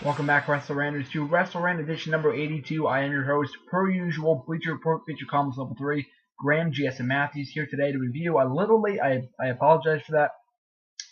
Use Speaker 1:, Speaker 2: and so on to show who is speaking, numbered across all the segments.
Speaker 1: Welcome back, WrestleRanters, to WrestleRant edition number 82. I am your host, per usual, Bleacher Report, Feature Columnist Level 3, Graham GSM Matthews, here today to review a little late, I apologize for that,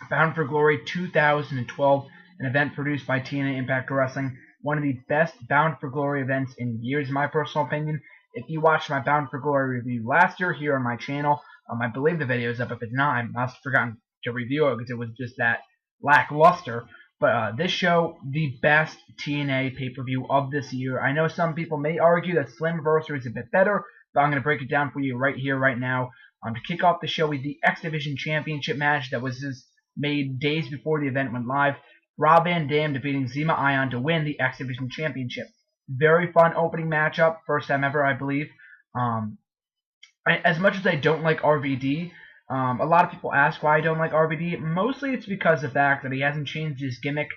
Speaker 1: Bound for Glory 2012, an event produced by TNA Impact Wrestling, one of the best Bound for Glory events in years, in my personal opinion. If you watched my Bound for Glory review last year here on my channel, I believe the video is up. If it's not, I must have forgotten to review it because it was just that lackluster. But this show, the best TNA pay-per-view of this year. I know some people may argue that Slammiversary is a bit better, but I'm going to break it down for you right here, right now. To kick off the show with the X Division Championship match that was just made days before the event went live. Rob Van Dam defeating Zema Ion to win the X Division Championship. Very fun opening matchup, first time ever, I believe. As much as I don't like RVD, a lot of people ask why I don't like RVD. Mostly it's because of the fact that he hasn't changed his gimmick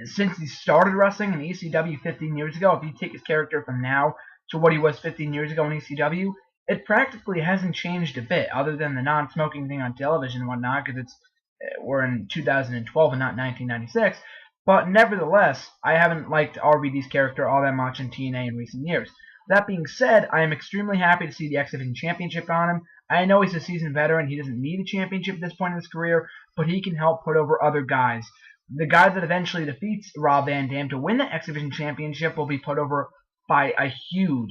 Speaker 1: since he started wrestling in ECW 15 years ago. If you take his character from now to what he was 15 years ago in ECW, it practically hasn't changed a bit, other than the non-smoking thing on television and whatnot, because we're in 2012 and not 1996. But nevertheless, I haven't liked RVD's character all that much in TNA in recent years. That being said, I am extremely happy to see the X Division Championship on him. I know he's a seasoned veteran. He doesn't need a championship at this point in his career, but he can help put over other guys. The guy that eventually defeats Rob Van Dam to win the X Division Championship will be put over by huge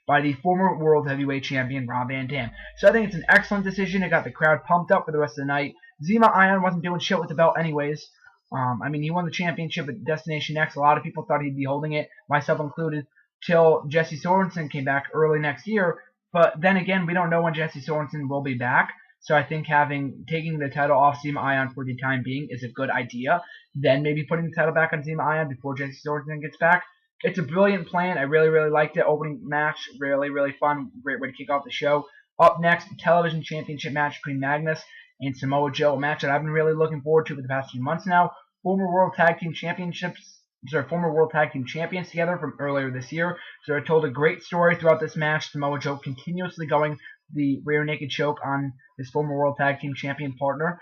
Speaker 1: by the former World Heavyweight Champion Rob Van Dam. So I think it's an excellent decision. It got the crowd pumped up for the rest of the night. Zema Ion wasn't doing shit with the belt anyways. He won the championship at Destination X. A lot of people thought he'd be holding it, myself included, till Jesse Sorensen came back early next year. But then again, we don't know when Jesse Sorensen will be back. So I think taking the title off Zema Ion for the time being is a good idea. Then maybe putting the title back on Zema Ion before Jesse Sorensen gets back. It's a brilliant plan. I really liked it. Opening match, really fun. Great way to kick off the show. Up next, television championship match between Magnus and Samoa Joe, a match that I've been really looking forward to for the past few months now. Former World Tag Team Champions together from earlier this year. So I told a great story throughout this match. Samoa Joe continuously going the rear naked choke on his former World Tag Team Champion partner.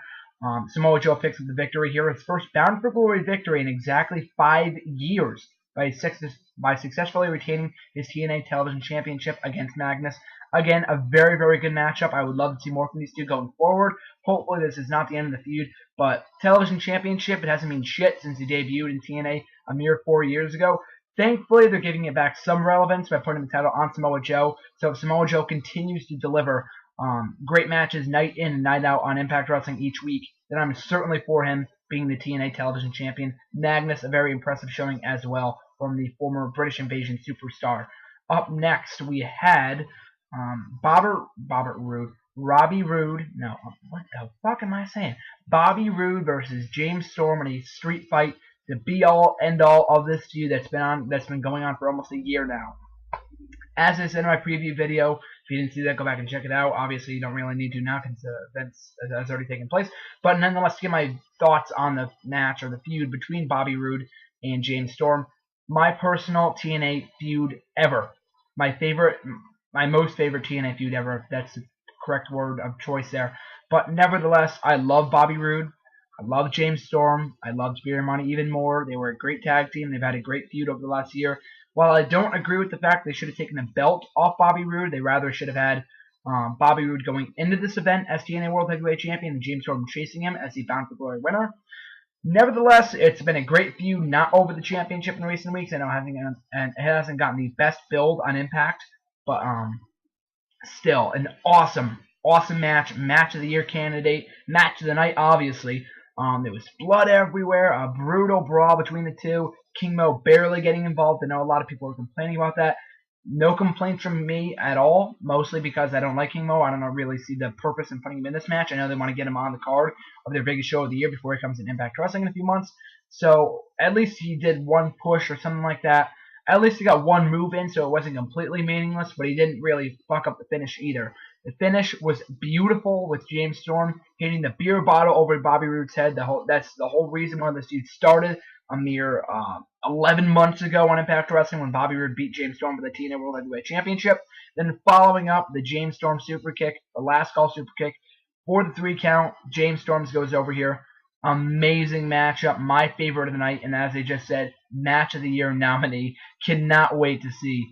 Speaker 1: Samoa Joe picks up the victory here. His first Bound for Glory victory in exactly 5 years by successfully retaining his TNA Television Championship against Magnus. Again, a very good matchup. I would love to see more from these two going forward. Hopefully this is not the end of the feud, but Television Championship, it hasn't mean shit since he debuted in TNA a mere 4 years ago. Thankfully, they're giving it back some relevance by putting the title on Samoa Joe. So if Samoa Joe continues to deliver great matches night in and night out on Impact Wrestling each week, then I'm certainly for him being the TNA Television Champion. Magnus, a very impressive showing as well from the former British Invasion superstar. Up next, we had Bobby Roode versus James Storm in a street fight, the be-all, end-all of this feud that's been going on for almost a year now. As I said in my preview video, if you didn't see that, go back and check it out. Obviously, you don't really need to now because the event has already taken place. But nonetheless, to get my thoughts on the match or the feud between Bobby Roode and James Storm, my personal TNA feud ever. My most favorite TNA feud ever, if that's the correct word of choice there. But nevertheless, I love Bobby Roode. I love James Storm. I love Spear and Money even more. They were a great tag team. They've had a great feud over the last year. While I don't agree with the fact they should have taken the belt off Bobby Roode, they rather should have had Bobby Roode going into this event as TNA World Heavyweight Champion and James Storm chasing him as the Bound for Glory winner. Nevertheless, it's been a great feud, not over the championship in recent weeks. I know it hasn't gotten the best build on Impact, but still an awesome match of the year candidate, match of the night, obviously. There was blood everywhere, a brutal brawl between the two. King Mo barely getting involved. I know a lot of people are complaining about that. No complaints from me at all, mostly because I don't like King Mo. I don't really see the purpose in putting him in this match. I know they want to get him on the card of their biggest show of the year before he comes in Impact Wrestling in a few months. So at least he did one push or something like that. At least he got one move in, so it wasn't completely meaningless, but he didn't really fuck up the finish either. The finish was beautiful with James Storm hitting the beer bottle over Bobby Roode's head. That's the whole reason why this feud started a mere 11 months ago on Impact Wrestling when Bobby Roode beat James Storm for the TNA World Heavyweight Championship. Then following up the James Storm super kick, the last call super kick for the 3 count. James Storm goes over here. Amazing matchup, my favorite of the night, and as I just said, match of the year nominee. Cannot wait to see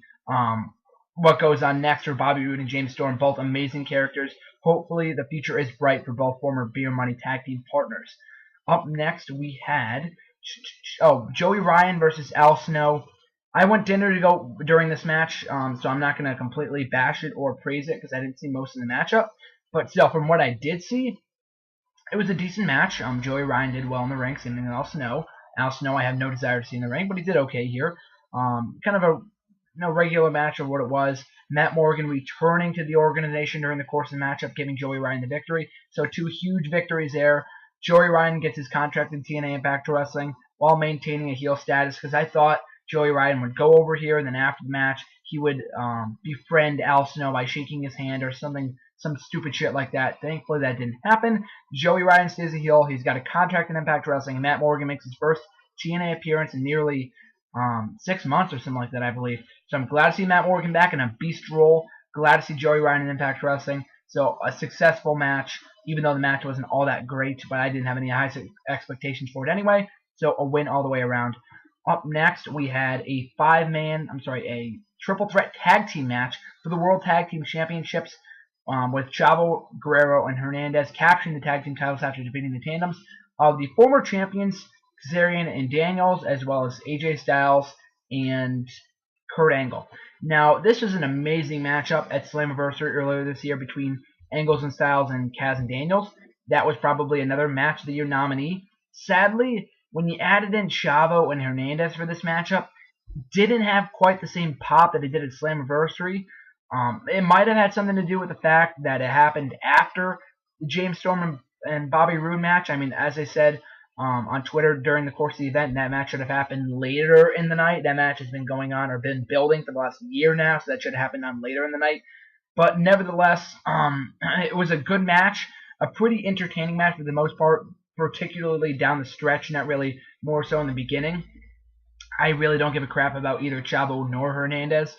Speaker 1: what goes on next for Bobby Roode and James Storm, both amazing characters. Hopefully the future is bright for both former Beer Money tag team partners. Up next we had Joey Ryan versus Al Snow. I went dinner to go during this match, so I'm not going to completely bash it or praise it because I didn't see most of the matchup. But still, from what I did see, it was a decent match. Joey Ryan did well in the ring, same thing as Al Snow. Al Snow, I have no desire to see in the ring, but he did okay here. Kind of a regular match of what it was. Matt Morgan returning to the organization during the course of the matchup, giving Joey Ryan the victory. So 2 huge victories there. Joey Ryan gets his contract in TNA Impact Wrestling while maintaining a heel status, because I thought Joey Ryan would go over here, and then after the match, he would befriend Al Snow by shaking his hand or something, some stupid shit like that. Thankfully, that didn't happen. Joey Ryan stays a heel. He's got a contract in Impact Wrestling, and Matt Morgan makes his first TNA appearance in nearly 6 months or something like that, I believe. So I'm glad to see Matt Morgan back in a beast role. Glad to see Joey Ryan in Impact Wrestling. So a successful match, even though the match wasn't all that great, but I didn't have any high expectations for it anyway. So a win all the way around. Up next, we had a a triple threat tag team match for the World Tag Team Championships, with Chavo Guerrero and Hernandez capturing the tag team titles after defeating the tandems of the former champions Kazarian and Daniels, as well as AJ Styles and Kurt Angle. Now, this was an amazing matchup at Slammiversary earlier this year between Angles and Styles and Kaz and Daniels. That was probably another Match of the Year nominee. Sadly, when you added in Chavo and Hernandez for this matchup, didn't have quite the same pop that it did at Slammiversary. It might have had something to do with the fact that it happened after the James Storm and Bobby Roode match. I mean, as I said on Twitter during the course of the event, that match should have happened later in the night. That match has been going on or been building for the last year now, so that should have happened on later in the night. But nevertheless, it was a good match, a pretty entertaining match for the most part, particularly down the stretch, not really more so in the beginning. I really don't give a crap about either Chavo nor Hernandez.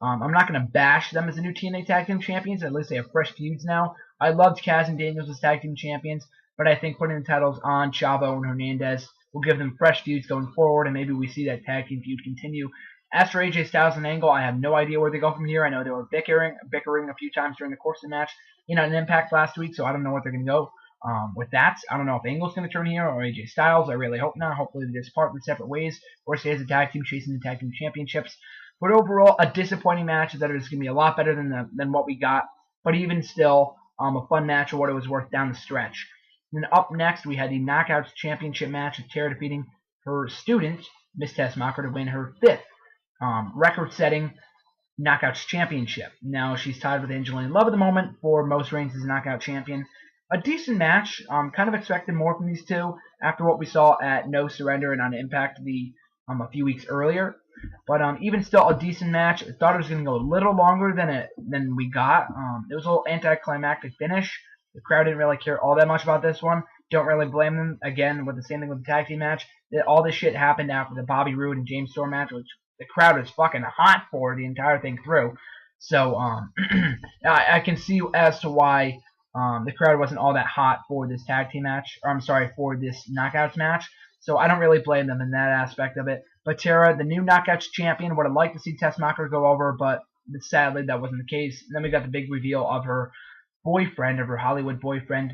Speaker 1: I'm not going to bash them as the new TNA Tag Team Champions. At least they have fresh feuds now. I loved Kaz and Daniels as Tag Team Champions, but I think putting the titles on Chavo and Hernandez will give them fresh feuds going forward, and maybe we see that Tag Team feud continue. As for AJ Styles and Angle, I have no idea where they go from here. I know they were bickering a few times during the course of the match, an Impact last week, so I don't know what they're going to go with that. I don't know if Angle's going to turn here or AJ Styles. I really hope not. Hopefully they just part in separate ways or stay as a tag team chasing the tag team championships. But overall, a disappointing match that is going to be a lot better than what we got. But even still, a fun match for what it was worth down the stretch. And then up next, we had the Knockouts Championship match with Tara defeating her student, Miss Tessmacher, to win her 5th record-setting Knockouts Championship. Now, she's tied with Angelina Love at the moment for most reigns as a Knockout Champion. A decent match. Kind of expected more from these two after what we saw at No Surrender and on Impact a few weeks earlier. But even still, a decent match. I thought it was going to go a little longer than we got. It was a little anticlimactic finish. The crowd didn't really care all that much about this one. Don't really blame them. Again, with the same thing with the tag team match. All this shit happened after the Bobby Roode and James Storm match, which the crowd was fucking hot for the entire thing through. So I can see as to why the crowd wasn't all that hot for this tag team match. Or I'm sorry, for this Knockouts match. So I don't really blame them in that aspect of it. But Tara, the new Knockouts champion, would have liked to see Tessmacher go over, but sadly that wasn't the case. And then we got the big reveal of her boyfriend, of her Hollywood boyfriend,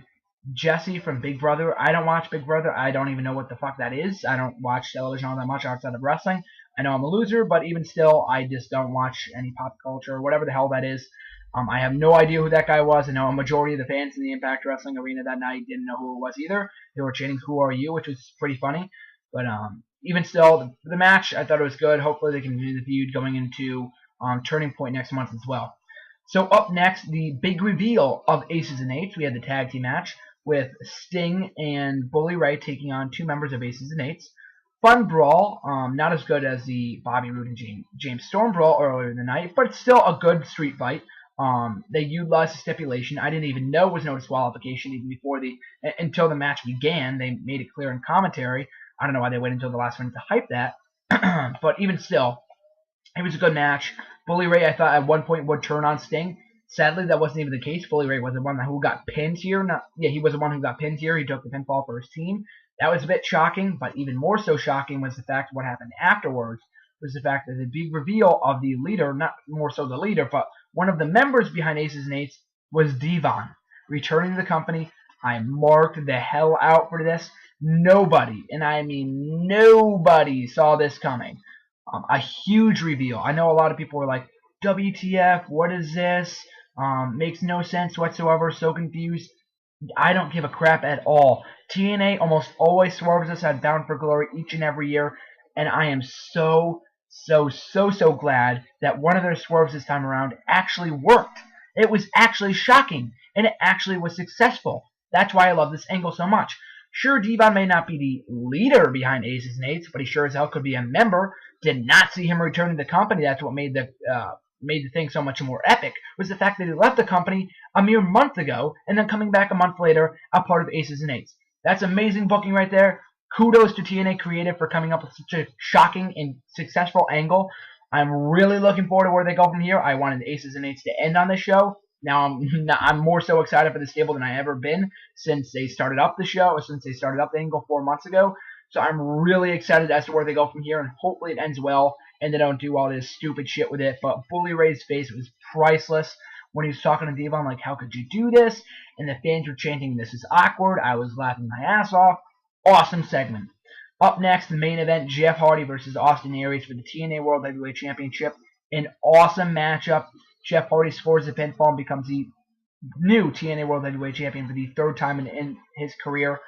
Speaker 1: Jesse from Big Brother. I don't watch Big Brother. I don't even know what the fuck that is. I don't watch television all that much outside of wrestling. I know I'm a loser, but even still, I just don't watch any pop culture or whatever the hell that is. I have no idea who that guy was. I know a majority of the fans in the Impact Wrestling arena that night didn't know who it was either. They were chanting, "Who are you?" which was pretty funny. But even still, the match, I thought it was good. Hopefully they can do the feud going into Turning Point next month as well. So up next, the big reveal of Aces and Eights. We had the tag team match with Sting and Bully Ray taking on 2 members of Aces and Eights. Fun brawl, not as good as the Bobby Roode and James Storm brawl earlier in the night, but it's still a good street fight. They utilized a stipulation I didn't even know was no disqualification even before until the match began. They made it clear in commentary. I don't know why they waited until the last minute to hype that, but even still, it was a good match. Bully Ray, I thought at one point would turn on Sting. Sadly, that wasn't even the case. Bully Ray was the one who got pinned here. He was the one who got pinned here. He took the pinfall for his team. That was a bit shocking, but even more so shocking was the fact what happened afterwards was the fact that the big reveal of the leader, not more so the leader, but one of the members behind Aces and Eights was Devon, returning to the company. I marked the hell out for this. Nobody, and I mean nobody, saw this coming. A huge reveal. I know a lot of people were like, WTF, what is this? Makes no sense whatsoever, so confused. I don't give a crap at all. TNA almost always swerves us at Bound for Glory each and every year, and I am so glad that one of their swerves this time around actually worked. It was actually shocking, and it actually was successful. That's why I love this angle so much. Sure, Devon may not be the leader behind Aces and Eights, but he sure as hell could be a member. Did not see him return to the company. That's what made the thing so much more epic, was the fact that he left the company a mere month ago and then coming back a month later a part of Aces and Eights. That's amazing booking right there. Kudos to TNA Creative for coming up with such a shocking and successful angle. I'm really looking forward to where they go from here. I wanted the Aces and Eights to end on this show. Now I'm more so excited for the stable than I ever been since they started up the show, or since they started up the angle 4 months ago. So I'm really excited as to where they go from here, and hopefully it ends well and they don't do all this stupid shit with it. But Bully Ray's face was priceless when he was talking to Devon, like, how could you do this? And the fans were chanting, this is awkward. I was laughing my ass off. Awesome segment. Up next, the main event, Jeff Hardy versus Austin Aries for the TNA World Heavyweight Championship. An awesome matchup. Jeff Hardy scores the pinfall and becomes the new TNA World Heavyweight Champion for the 3rd time in his career.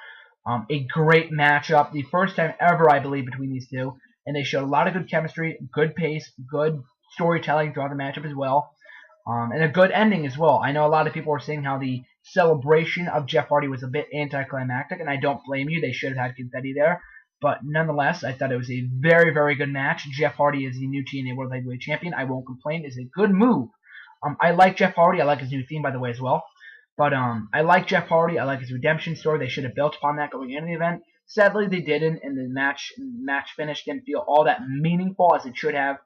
Speaker 1: A great matchup. The first time ever, I believe, between these two. And they showed a lot of good chemistry, good pace, good storytelling throughout the matchup as well. And a good ending as well. I know a lot of people were saying how the celebration of Jeff Hardy was a bit anticlimactic, and I don't blame you. They should have had confetti there. But nonetheless, I thought it was a very, very good match. Jeff Hardy is the new TNA World Heavyweight Champion. I won't complain. It's a good move. I like Jeff Hardy. I like his new theme, by the way, as well. But I like Jeff Hardy. I like his redemption story. They should have built upon that going into the event. Sadly, they didn't, and the match finish didn't feel all that meaningful as it should have.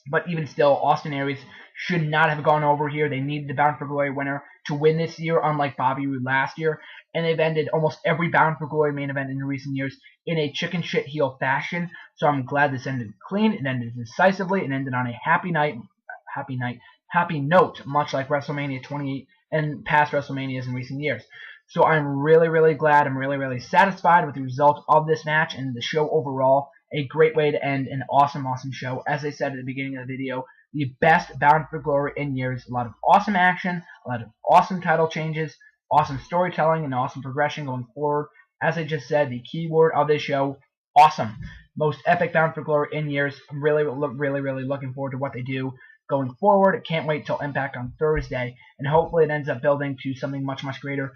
Speaker 1: But even still, Austin Aries should not have gone over here. They needed the Bound for Glory winner to win this year, unlike Bobby Roode last year. And they've ended almost every Bound for Glory main event in recent years in a chicken shit heel fashion. So I'm glad this ended clean. It ended decisively. It ended on a happy note, much like WrestleMania 28 and past WrestleManias in recent years. So I'm really, really glad. I'm really, really satisfied with the result of this match and the show overall. A great way to end an awesome, awesome show. As I said at the beginning of the video, the best Bound for Glory in years. A lot of awesome action, a lot of awesome title changes, awesome storytelling, and awesome progression going forward. As I just said, the key word of this show, awesome. Most epic Bound for Glory in years. I'm really looking forward to what they do going forward. Can't wait till Impact on Thursday, and hopefully it ends up building to something much, much greater.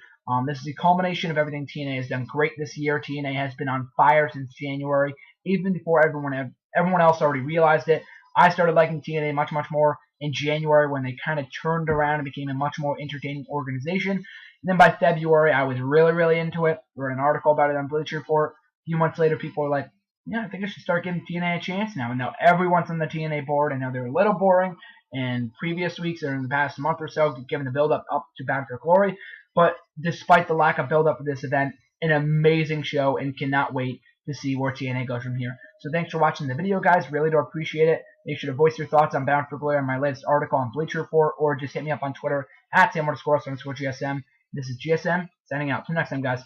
Speaker 1: This is the culmination of everything TNA has done great this year. TNA has been on fire since January, even before everyone else already realized it. I started liking TNA much, much more in January when they kind of turned around and became a much more entertaining organization. And then by February, I was really, really into it. I wrote an article about it on Bleacher Report. A few months later, people were like, yeah, I think I should start giving TNA a chance now. And now everyone's on the TNA board. I know they're a little boring in previous weeks or in the past month or so, given the build-up up to Bound for Glory. But despite the lack of build-up for this event, an amazing show, and cannot wait to see where TNA goes from here. So thanks for watching the video, guys. Really do appreciate it. Make sure to voice your thoughts on Bound for Glory on my latest article on Bleacher Report, or just hit me up on Twitter at @Sam_GSM. This is GSM, signing out. Till next time, guys.